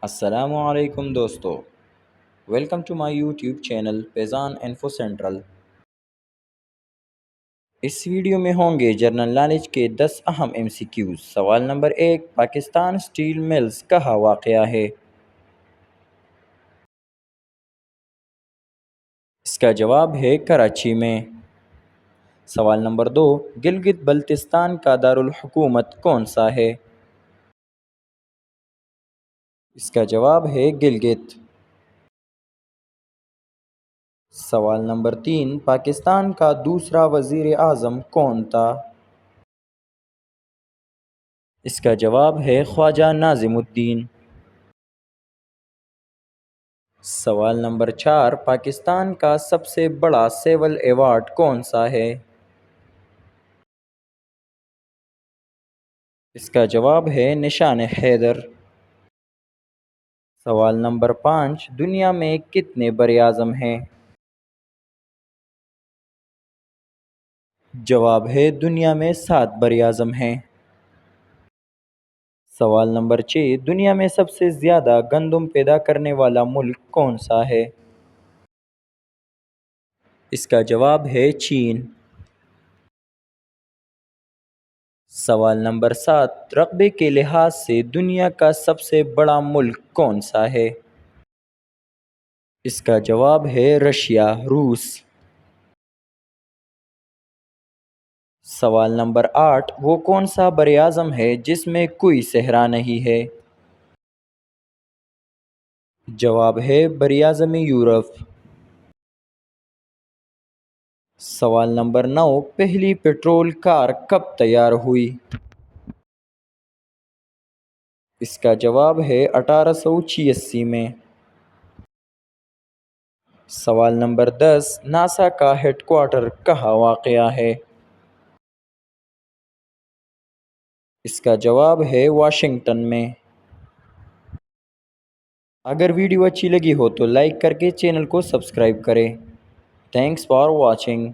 السلام علیکم دوستو، welcome to my YouTube channel Faizan info central. اس ویڈیو میں ہوں گے جنرل نالج کے 10 اہم MCQs۔ سوال نمبر 1، پاکستان سٹیل ملز کہاں واقع ہے؟ اس کا جواب ہے کراچی میں۔ سوال نمبر 2، گلگت بلتستان کا دارالحکومت کون سا ہے؟ اس کا جواب ہے گلگت۔ سوال نمبر 3، پاکستان کا دوسرا وزیر اعظم کون تھا؟ اس کا جواب ہے خواجہ ناظم الدین۔ سوال نمبر 4، پاکستان کا سب سے بڑا سول ایوارڈ کون سا ہے؟ اس کا جواب ہے نشان حیدر۔ سوال نمبر 5، دنیا میں کتنے براعظم ہیں؟ جواب ہے دنیا میں 7 براعظم ہیں۔ سوال نمبر 6، دنیا میں سب سے زیادہ گندم پیدا کرنے والا ملک کون سا ہے؟ اس کا جواب ہے چین۔ سوال نمبر 7، رقبے کے لحاظ سے دنیا کا سب سے بڑا ملک کون سا ہے؟ اس کا جواب ہے رشیا، روس۔ سوال نمبر 8، وہ کون سا براعظم ہے جس میں کوئی صحرا نہیں ہے؟ جواب ہے براعظم یورپ۔ سوال نمبر 9، پہلی پیٹرول کار کب تیار ہوئی؟ اس کا جواب ہے 1886 میں۔ سوال نمبر 10، ناسا کا ہیڈ کوارٹر کہاں واقع ہے؟ اس کا جواب ہے واشنگٹن میں۔ اگر ویڈیو اچھی لگی ہو تو لائک کر کے چینل کو سبسکرائب کریں۔ Thanks for watching.